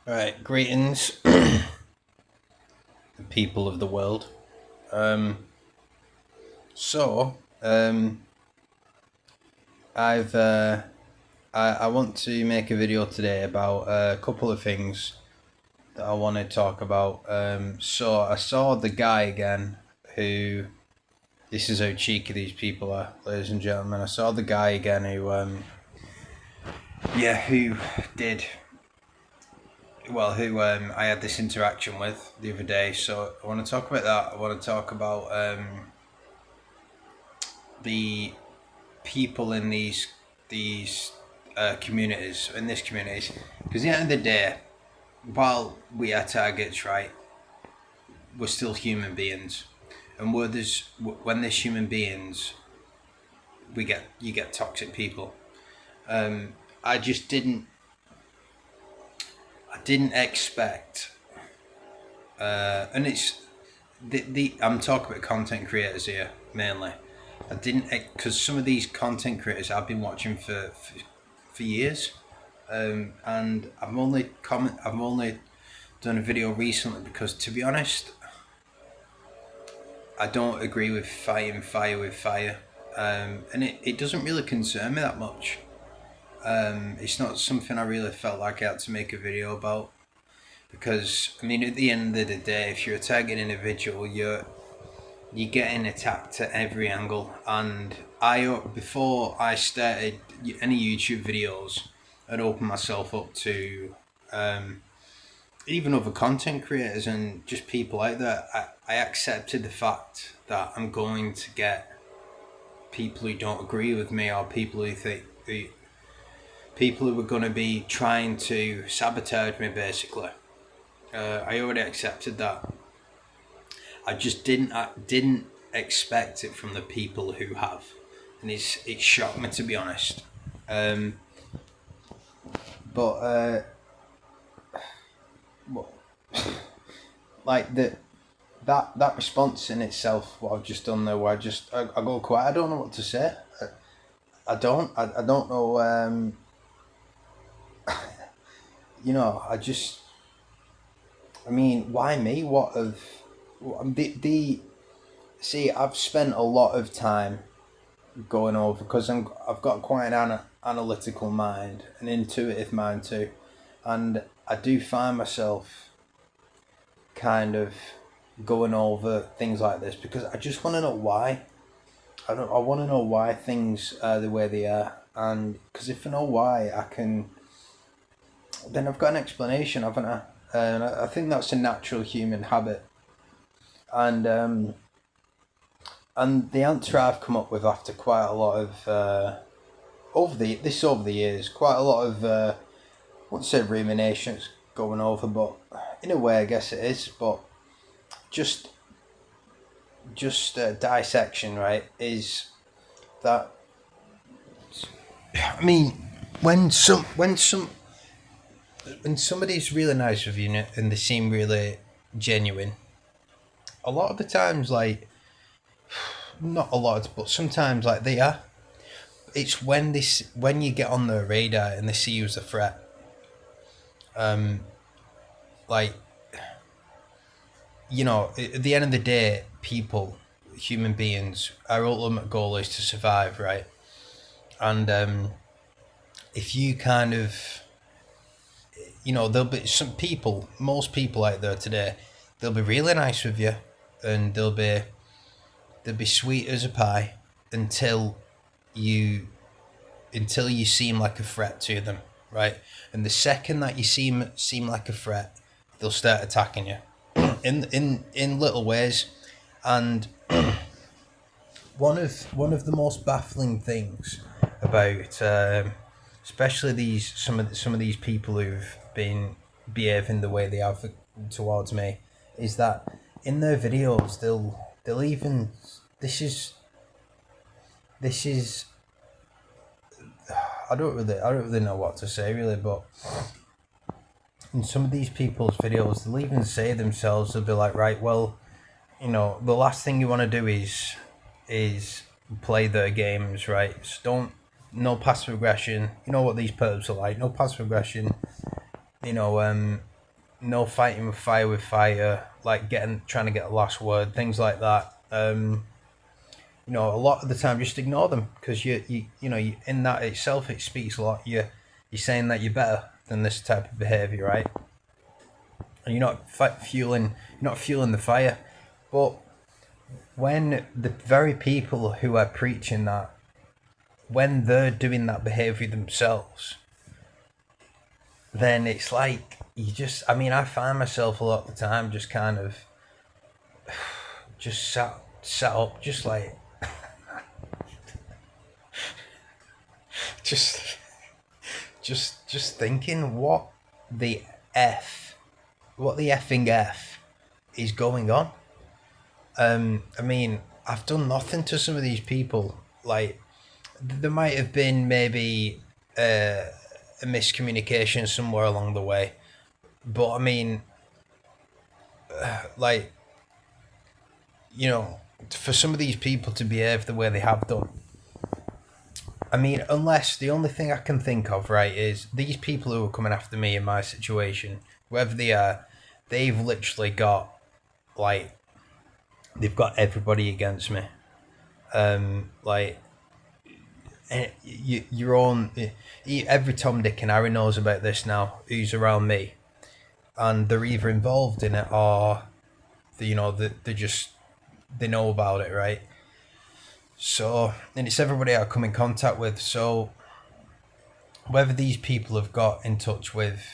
Right, greetings, the people of the world. Um, so, I've I want to make a video today about a couple of things that I want to talk about. So I saw the guy again who. This is how cheeky these people are, ladies and gentlemen. I saw the guy again who did who I had this interaction with the other day. So I want to talk about that. I want to talk about the people in these communities, in this communities, because at the end of the day, while we are targets, right, we're still human beings, and when there's human beings, you get toxic people. I just didn't expect, and it's the I'm talking about content creators here mainly. I didn't, because some of these content creators I've been watching for years, and I've only done a video recently because, to be honest, I don't agree with fighting fire with fire, and it doesn't really concern me that much. It's not something I really felt like I had to make a video about because, I mean, at the end of the day, if you're a target individual, you're getting attacked at every angle. And before I started any YouTube videos, I'd open myself up to even other content creators and just people like that. I accepted the fact that I'm going to get people who don't agree with me, or people who are going to be trying to sabotage me, basically. I already accepted that. I didn't expect it from the people who have, and it shocked me, to be honest. Um, but what- like that response in itself, what I've just done there, where I go quiet. I don't know what to say. I don't know. I just. I mean, why me? What of the See, I've spent a lot of time going over because I've got quite an analytical mind, an intuitive mind too, and I do find myself kind of going over things like this because I just want to know why. I want to know why things are the way they are, and because if I know why, then I've got an explanation, haven't I? And I think that's a natural human habit, and the answer I've come up with after quite a lot of over the years, quite a lot of I wouldn't say ruminations going over, but in a way, I guess it is. But just dissection, right? Is that, I mean, when somebody's really nice with you and they seem really genuine, a lot of the times, like, not a lot, but sometimes, like, they are. It's when you get on their radar and they see you as a threat. Like, at the end of the day, human beings, our ultimate goal is to survive, right? And if you kind of, there'll be most people out there today, they'll be really nice with you, and they'll be sweet as a pie until you you seem like a threat to them, right? And the second that you seem like a threat, they'll start attacking you in little ways. And one of the most baffling things about especially some of these people who've been behaving the way they have towards me is that in their videos they'll even this is I don't really know what to say really, but in some of these people's videos they'll even say themselves, they'll be like, right, well, the last thing you want to do is play their games, right? So don't, no passive aggression. You know what these perps are like, no passive aggression. You know, no fighting with fire, like trying to get a last word, things like that. A lot of the time, just ignore them because in that itself, it speaks a lot. You're saying that you're better than this type of behavior, right? And you're not fueling the fire. But when the very people who are preaching that, when they're doing that behavior themselves, then it's like I find myself a lot of the time just kind of just sat up, just like just just thinking what the effing f is going on. I've done nothing to some of these people. Like, there might have been maybe a miscommunication somewhere along the way, but like, for some of these people to behave the way they have done, unless the only thing I can think of, right, is these people who are coming after me in my situation, whoever they are, they've literally got, like, they've got everybody against me. Your own, every Tom, Dick, and Harry knows about this now, who's around me, and they're either involved in it or, they know about it, right? So, and it's everybody I come in contact with. So, whether these people have got in touch with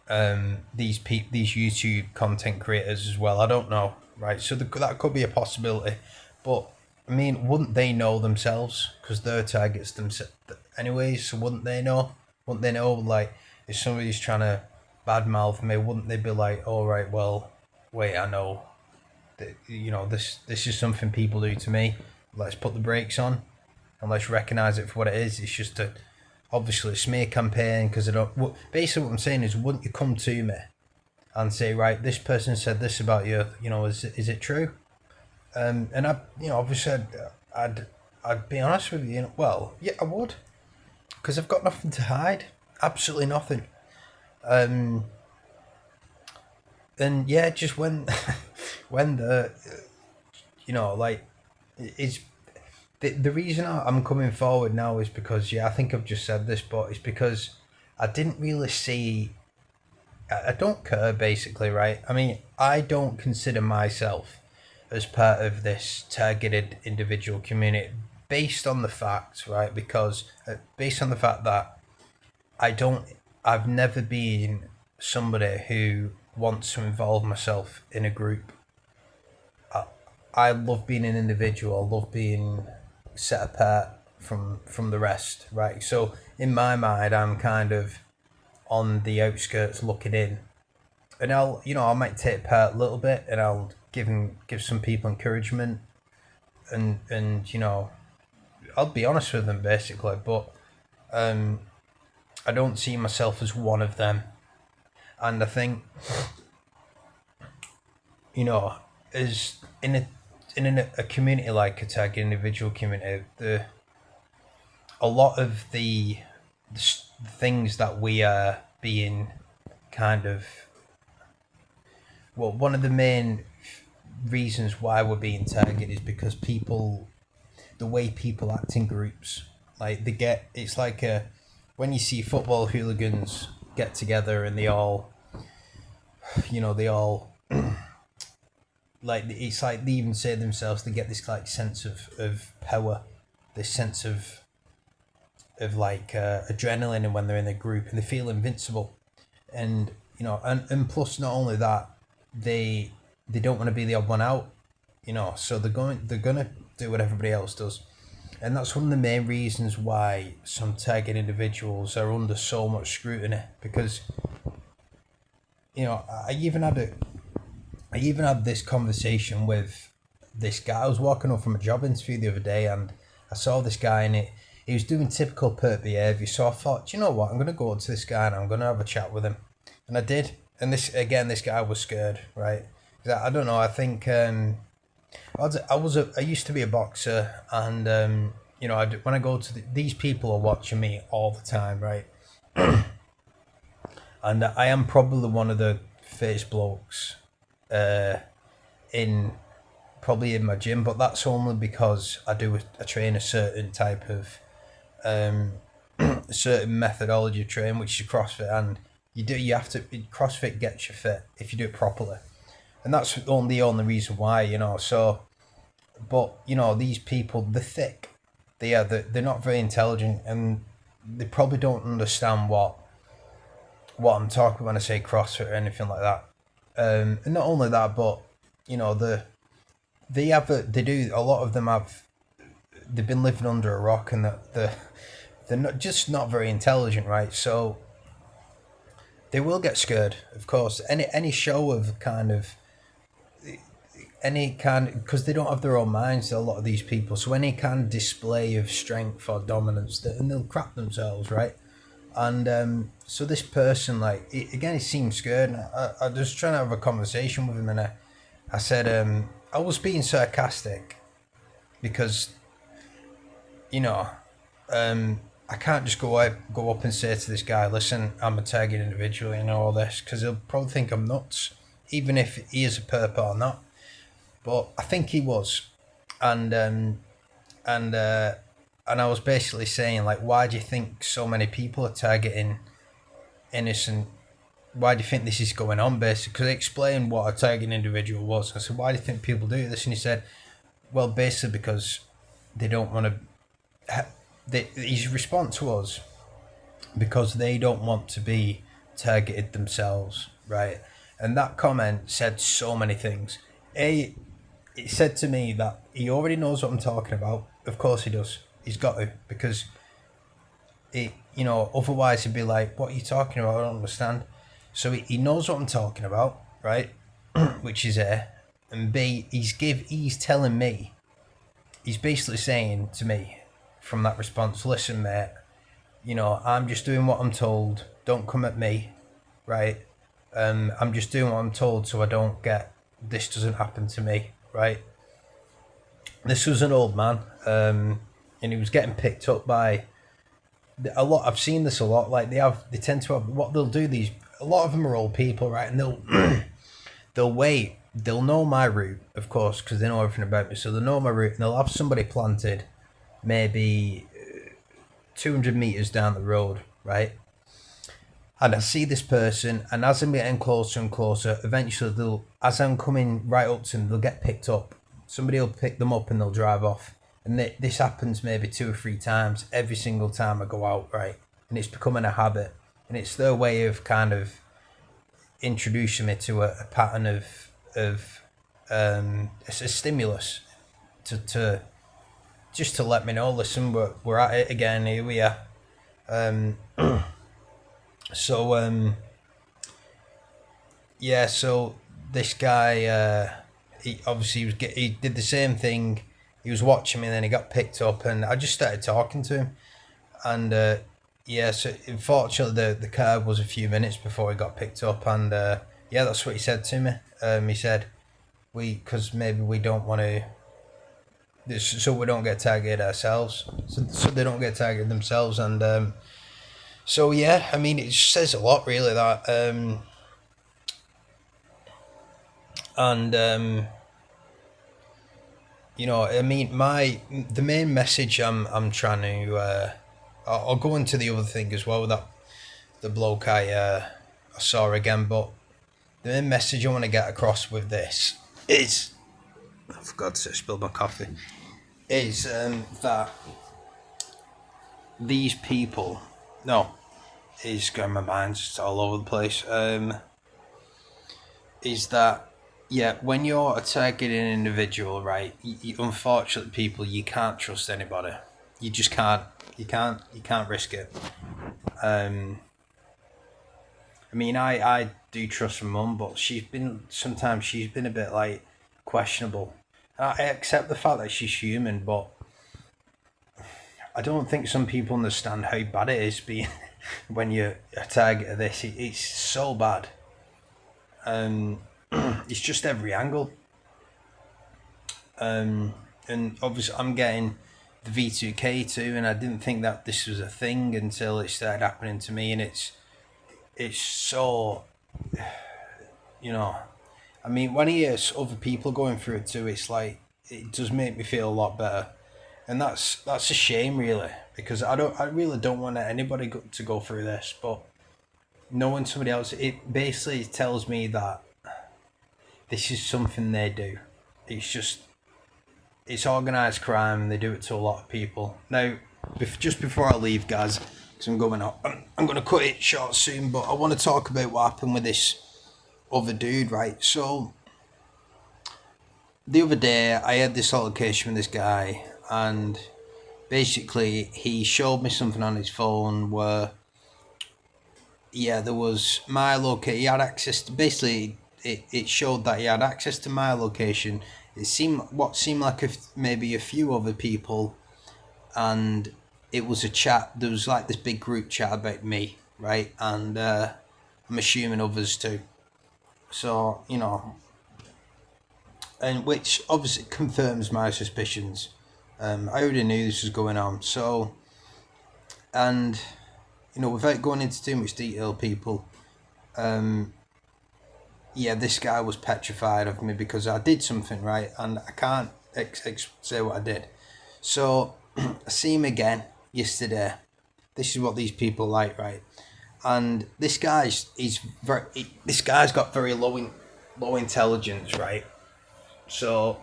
these YouTube content creators as well, I don't know, right? So that could be a possibility, but wouldn't they know themselves because their targets themselves anyways? So wouldn't they know? Wouldn't they know? Like, if somebody's trying to badmouth me, wouldn't they be like, "All right, well, wait, I know that this is something people do to me. Let's put the brakes on and let's recognize it for what it is. It's just obviously a smear campaign because I don't." Basically, what I'm saying is, wouldn't you come to me and say, right, this person said this about you. Is it true? And I, obviously, I'd be honest with you. Well, yeah, I would, because I've got nothing to hide. Absolutely nothing. And yeah, just when the like, it's the reason I'm coming forward now is because, I think I've just said this, but it's because I didn't really see. I don't care, basically, right? I don't consider myself as part of this targeted individual community based on the fact, right? Because based on the fact that I've never been somebody who wants to involve myself in a group. I love being an individual. I love being set apart from the rest, right? So in my mind, I'm kind of on the outskirts looking in, and I might take part a little bit, and I'll give some people encouragement, and I'll be honest with them, basically, but I don't see myself as one of them. And I think, as in a community like a tag individual community, a lot of the things that we are being kind of, well, one of the main reasons why we're being targeted is because the way people act in groups, like it's like when you see football hooligans get together and they all like, it's like they even say themselves, they get this like sense of power, this sense of like adrenaline, and when they're in a group and they feel invincible, and and plus, not only that, they don't want to be the odd one out, so they're gonna do what everybody else does. And that's one of the main reasons why some target individuals are under so much scrutiny, because I even had this conversation with this guy. I was walking up from a job interview the other day, and I saw this guy, and he was doing typical perp behaviour. So I thought, do you know what? I'm going to go up to this guy and I'm going to have a chat with him. And I did. And this guy was scared, right? I don't know. I think I used to be a boxer, and when I go to these people are watching me all the time, right? and I am probably one of the fittest blokes in probably in my gym, but that's only because I train a certain type of a certain methodology of training, which is CrossFit, and you have to CrossFit gets you fit if you do it properly, and that's the only reason why, so. But these people, they're thick. They're not very intelligent, and they probably don't understand what I'm talking when I say CrossFit or anything like that. And not only that, but they do, a lot of them have, they've been living under a rock, and they're not very intelligent, right? So they will get scared, of course. Any show of because they don't have their own minds, a lot of these people, so any kind of display of strength or dominance, and they'll crap themselves, right? And so this person, like, he seemed scared, and I was trying to have a conversation with him, and I said, I was being sarcastic because I can't just go up and say to this guy, listen, I'm a target individual, all this, because he'll probably think I'm nuts, even if he is a perp or not. But I think he was, and I was basically saying, like, why do you think so many people are targeting innocent? Why do you think this is going on? Basically, because I explained what a targeting individual was. I said, why do you think people do this? And he said, well, basically because they don't want to. His response was because they don't want to be targeted themselves, right? And that comment said so many things. It said to me that he already knows what I'm talking about. Of course he does. He's got to, because otherwise he'd be like, what are you talking about? I don't understand. So he knows what I'm talking about, right? Which is A. And B, he's telling me, he's basically saying to me from that response, listen, mate, I'm just doing what I'm told. Don't come at me, right? I'm just doing what I'm told so this doesn't happen to me, right? This was an old man, and he was getting picked up by a lot. I've seen this a lot. Like they tend to have, what they'll do. A lot of them are old people, right? And they'll wait. They'll know my route, of course, because they know everything about me. So they'll know my route, and they'll have somebody planted, maybe 200 meters down the road, right? And I see this person, and as I'm getting closer and closer, eventually as I'm coming right up to them, they'll get picked up. Somebody will pick them up and they'll drive off. And this happens maybe 2 or 3 times every single time I go out, right? And it's becoming a habit. And it's their way of kind of introducing me to a pattern of it's a stimulus to just to let me know, listen, we're at it again, here we are. So this guy, he did the same thing. He was watching me, and then he got picked up, and I just started talking to him. And so unfortunately the car was a few minutes before he got picked up, and that's what he said to me. He said, because maybe we don't want to, so we don't get targeted ourselves, so they don't get targeted themselves. And it just says a lot, really, that the main message I'm trying to I'll go into the other thing as well, that the bloke I saw again, but the main message I want to get across with this is, I forgot to spill my coffee, is that these people, is going, my mind's just all over the place, is that, when you're a targeted individual, right, unfortunately, people, you can't trust anybody. You just can't. You can't risk it. I do trust my mum, but she's been a bit, like, questionable. I accept the fact that she's human, but I don't think some people understand how bad it is being when you're a target of this. It's so bad. It's just every angle. And obviously I'm getting the V2K too, and I didn't think that this was a thing until it started happening to me, and it's so, you know, I mean, when I hear other people going through it too, it's like it does make me feel a lot better, and that's a shame, really, because I really don't want anybody to go through this, but knowing somebody else, it basically tells me that this is something they do. It's just it's organized crime, and they do it to a lot of people. Now, just before I leave, guys, because I'm going out, I'm going to cut it short soon, but I want to talk about what happened with this other dude, right? So the other day I had this altercation with this guy, and basically he showed me something on his phone where there was my location. He had access to, basically it showed that he had access to my location. It seemed like maybe a few other people, and it was a chat. There was like this big group chat about me, right? And I'm assuming others too. So, and which obviously confirms my suspicions. I already knew this was going on. So, and without going into too much detail, people, this guy was petrified of me because I did something, right, and I can't say what I did. So I see him again yesterday. This is what these people like, right? And this guy's got very low intelligence, right? So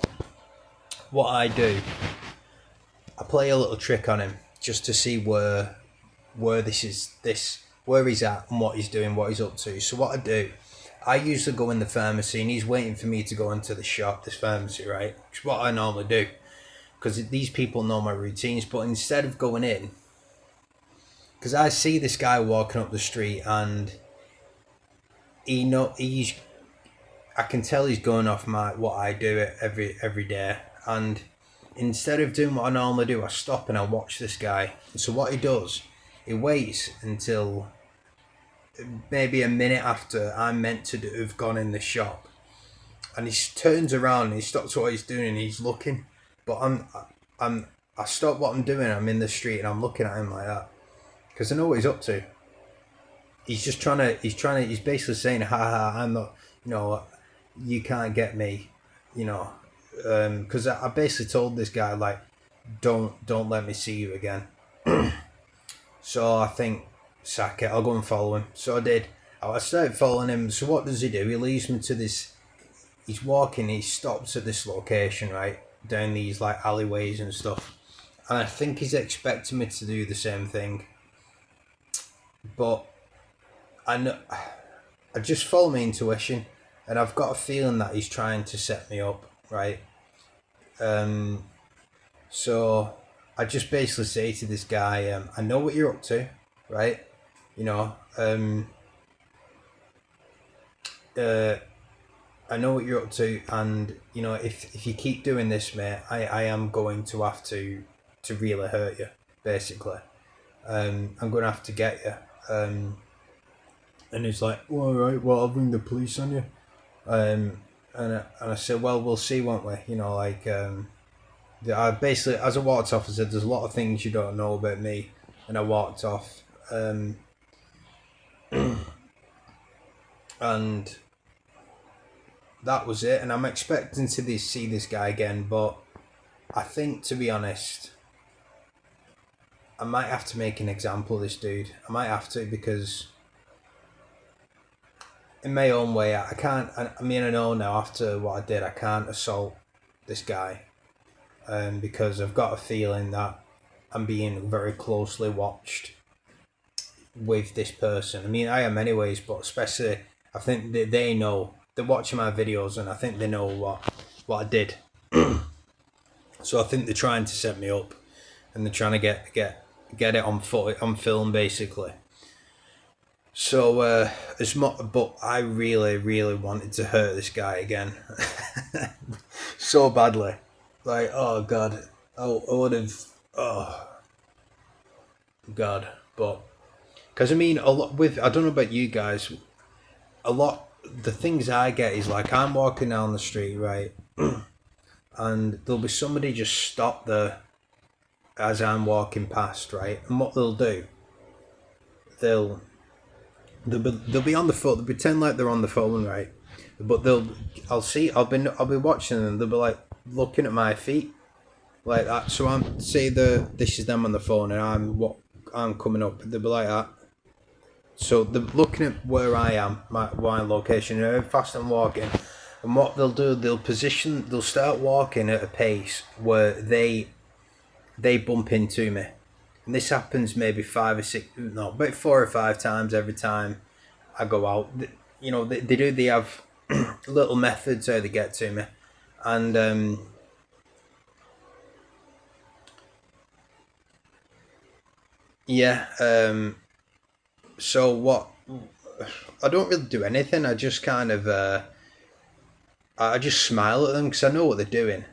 what I do, I play a little trick on him just to see where he's at and what he's doing, what he's up to. So what I do, I usually go in the pharmacy, and he's waiting for me to go into the shop, this pharmacy, right? Which is what I normally do, because these people know my routines. But instead of going in, because I see this guy walking up the street, and I can tell he's going off what I do every day, and instead of doing what I normally do, I stop and I watch this guy. And so what he does, he waits until maybe a minute after I'm meant to have gone in the shop, and he turns around and he stops what he's doing and he's looking. But I stop what I'm doing. I'm in the street and I'm looking at him like that because I know what he's up to. He's basically saying, "Ha ha, I'm not, you can't get me, because I basically told this guy, like, don't let me see you again." So I think, sack it, I'll go and follow him. So I did. I started following him. So what does he do? He leads me to this. He's walking. He stops at this location, right, down these like alleyways and stuff. And I think he's expecting me to do the same thing. But I just follow my intuition, and I've got a feeling that he's trying to set me up, right? So I just basically say to this guy, I know what you're up to, right? I know what you're up to, and if you keep doing this, mate, I am going to have to really hurt you, basically. I'm going to have to get you. And he's like, well, all right, well, I'll bring the police on you. And I said, well, we'll see, won't we? I basically, as I walked off, I said, there's a lot of things you don't know about me. And I walked off. And that was it. And I'm expecting to see this guy again, but I think, to be honest, I might have to make an example of this dude. I might have to, because in my own way, I can't. I know now after what I did, I can't assault this guy, because I've got a feeling that I'm being very closely watched with this person. I mean, I am anyways, but especially I think that they know. They're watching my videos, and I think they know what I did. So I think they're trying to set me up, and they're trying to get it on film, basically. So but I really, really wanted to hurt this guy again, so badly. Like, oh God, I would have. Oh God, but because a lot with, I don't know about you guys, the things I get is like, I'm walking down the street, right, and there'll be somebody just stop there as I'm walking past, right, and what they'll do, they'll They'll be on the phone. They'll pretend like they're on the phone, right? But I'll be watching them. They'll be like looking at my feet like that. So this is them on the phone, and I'm coming up. They'll be like that. So they're looking at where I am, my location, and how fast I'm walking. And what they'll do, they'll start walking at a pace where they bump into me. And this happens maybe about 4 or 5 times every time I go out. They have little methods how they get to me. And yeah, so what, I don't really do anything. I just kind of, I just smile at them because I know what they're doing.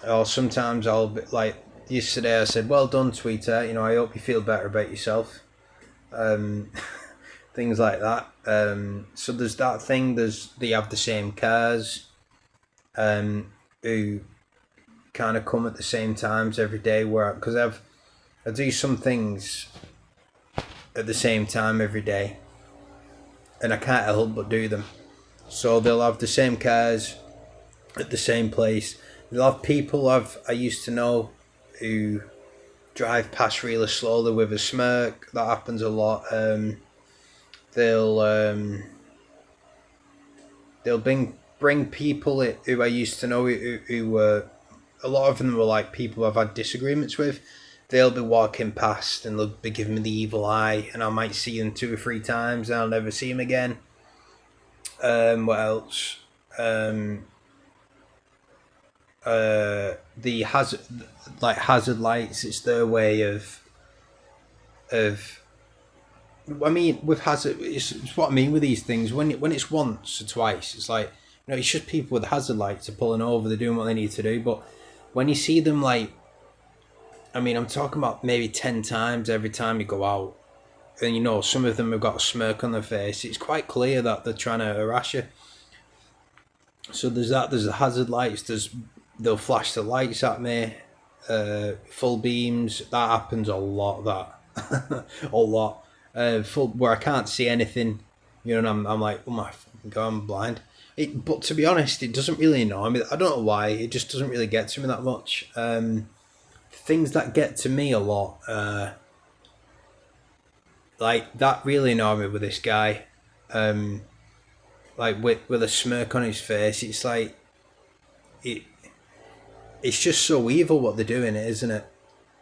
Or sometimes I'll be like, yesterday I said, "Well done, Tweeter. I hope you feel better about yourself." Um, things like that. So there's that thing. They have the same cars, who kind of come at the same times every day. Where because I do some things at the same time every day, and I can't help but do them. So they'll have the same cars at the same place. They'll have people I used to know who drive past really slowly with a smirk. That happens a lot. They'll bring people who I used to know who were, a lot of them were like people I've had disagreements with. They'll be walking past and they'll be giving me the evil eye, and I might see them 2 or 3 times and I'll never see them again. What else? The hazard lights. It's their way of. I mean, with hazard, it's what I mean with these things. When it's once or twice, it's like, it's just people with hazard lights are pulling over. They're doing what they need to do. But when you see them, like, I mean, I'm talking about maybe 10 times every time you go out, and some of them have got a smirk on their face. It's quite clear that they're trying to harass you. So there's that. There's the hazard lights. They'll flash the lights at me, full beams. That happens a lot. That a lot. Full where I can't see anything. And I'm like, oh my god, I'm blind. But to be honest, it doesn't really annoy me. I don't know why. It just doesn't really get to me that much. Things that get to me a lot, like that really annoy me with this guy. Like with a smirk on his face. It's like it. It's just so evil what they're doing, isn't it?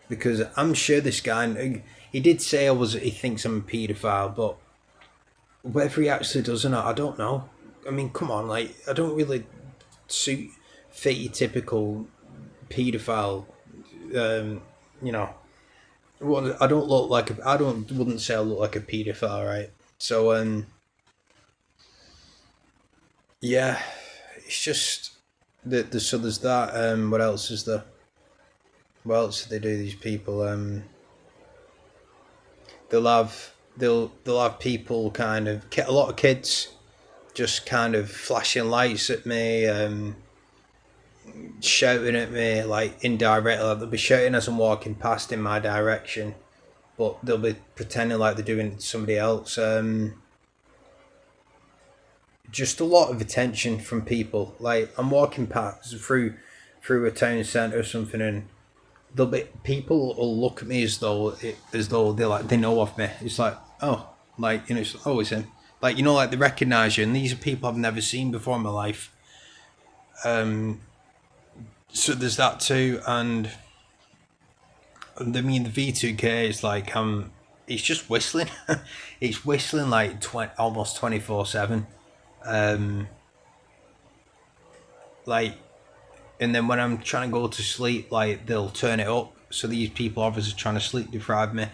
Because I'm sure this guy, he did say he thinks I'm a paedophile, but whether he actually does or not, I don't know. I mean, come on, like, I don't really fit your typical paedophile, you know. I don't look like wouldn't say I look like a paedophile, right? So, yeah, it's just so there's that. What else is there? What else do they do? These people, they'll have people kind of, a lot of kids just kind of flashing lights at me, shouting at me like indirectly. Like they'll be shouting as I'm walking past in my direction, but they'll be pretending like they're doing it to somebody else. Just a lot of attention from people. Like I'm walking past through a town centre or something, and there'll be people will look at me as though they know of me. It's like, oh, like, it's always him. Like, like they recognise you, and these are people I've never seen before in my life. So there's that too, and I mean the V2K is like it's just whistling. It's whistling like almost 24/7. Like, and then when I'm trying to go to sleep, like they'll turn it up. So these people are obviously trying to sleep deprive me.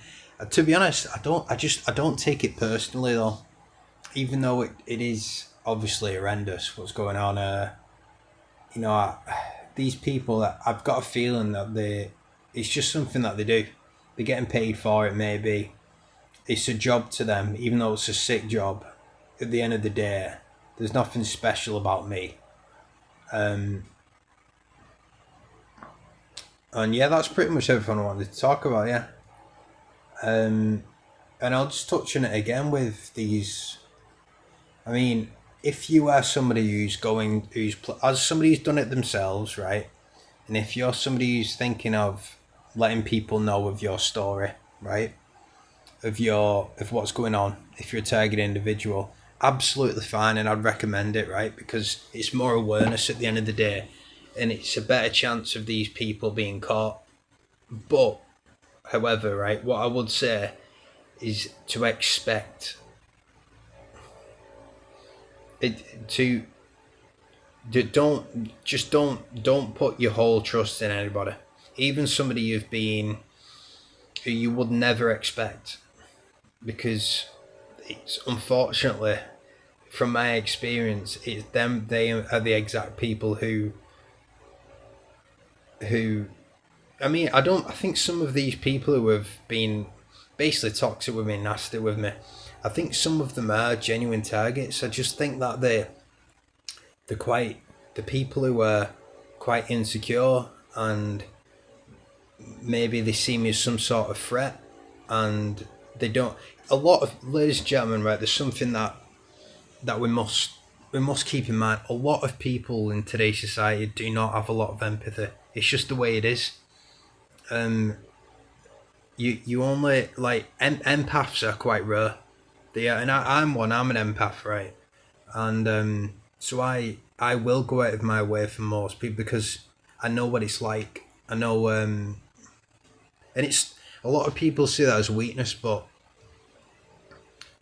To be honest, I don't take it personally though, even though it is obviously horrendous what's going on. These people, I've got a feeling that it's just something that they do. They're getting paid for it. Maybe it's a job to them, even though it's a sick job. At the end of the day, there's nothing special about me. And yeah, that's pretty much everything I wanted to talk about. Yeah. And and I'll just touch on it again with these. I mean, if you are somebody as somebody who's done it themselves, right? And if you're somebody who's thinking of letting people know of your story, right? Of what's going on, if you're a targeted individual, absolutely fine, and I'd recommend it, right? Because it's more awareness at the end of the day, and it's a better chance of these people being caught. But, however, right, what I would say is to expect it to don't put your whole trust in anybody, even somebody who you would never expect, because it's unfortunately, from my experience, it's them. They are the exact people who. I mean, I don't. I think some of these people who have been basically toxic with me, nasty with me, I think some of them are genuine targets. I just think that they're quite the people who are quite insecure, and maybe they see me as some sort of threat, and they don't. A lot of, ladies and gentlemen, right? There's something that we must keep in mind. A lot of people in today's society do not have a lot of empathy. It's just the way it is. You only like empaths are quite rare. They are, and I'm one. I'm an empath, right? And so I will go out of my way for most people because I know what it's like. I know, and it's a lot of people see that as weakness, but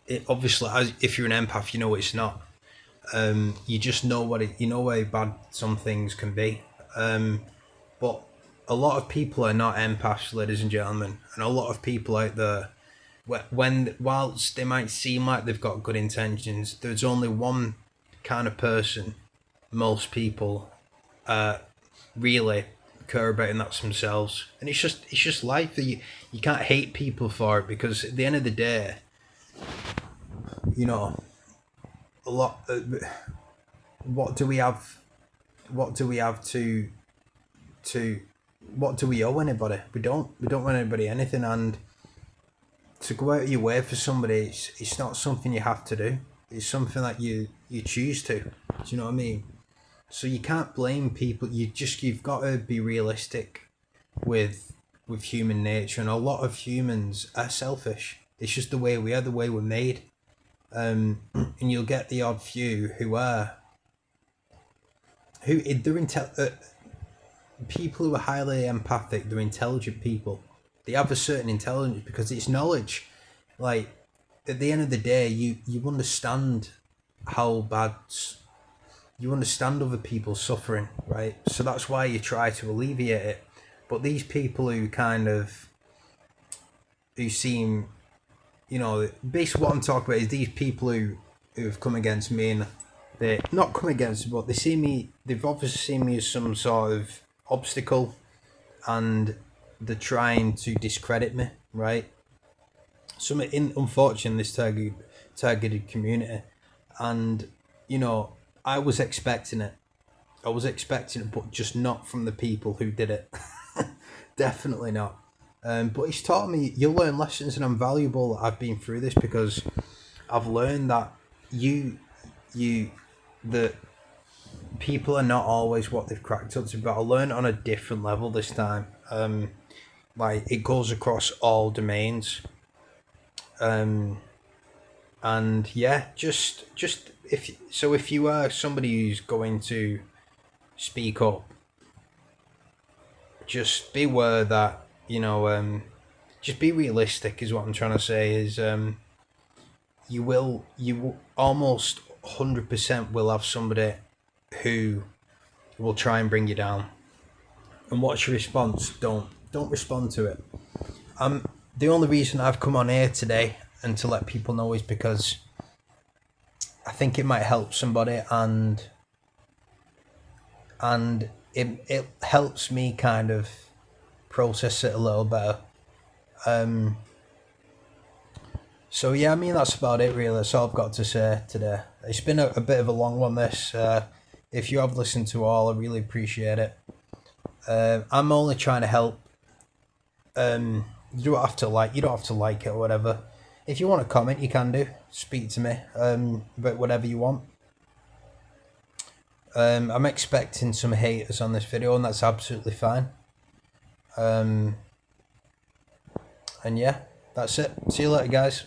it obviously, as if you're an empath, you know it's not. You just know you know how bad some things can be. But a lot of people are not empaths, ladies and gentlemen, and a lot of people out there, whilst they might seem like they've got good intentions, there's only one kind of person most people really care about, and that's themselves. And it's just life. You can't hate people for it, because at the end of the day, you know, a lot. What do we have? What do we have to? What do we owe anybody? We don't. We don't owe anybody anything, and to go out of your way for somebody, it's not something you have to do. It's something that you choose to. Do you know what I mean? So you can't blame people. You've got to be realistic with human nature, and a lot of humans are selfish. It's just the way we are, the way we're made. And you'll get the odd few they're people who are highly empathic. They're intelligent people. They have a certain intelligence because it's knowledge. Like, at the end of the day, you understand how bad, you understand other people's suffering, right? So that's why you try to alleviate it. But these people who seem, basically what I'm talking about is these people who've come against me, and they not come against me, but they've obviously seen me as some sort of obstacle, and they're trying to discredit me, right? Unfortunately, in this targeted community, and I was expecting it. But just not from the people who did it. Definitely not. But it's taught me, you'll learn lessons, and I'm valuable that I've been through this, because I've learned that that people are not always what they've cracked up to. But I learned on a different level this time. Like, it goes across all domains. And yeah, just if you are somebody who's going to speak up, just beware that, just be realistic is what I'm trying to say. Is you almost 100% will have somebody who will try and bring you down. And what's your response? Don't respond to it. The only reason I've come on here today and to let people know is because I think it might help somebody, and it helps me kind of process it a little better. So yeah, I mean, that's about it really. That's all I've got to say today. It's been a bit of a long one, this. If you have listened to all, I really appreciate it. I'm only trying to help. You don't have to like it or whatever. If you want to comment, you can do. Speak to me about whatever you want. I'm expecting some haters on this video, and that's absolutely fine. And yeah, that's it. See you later, guys.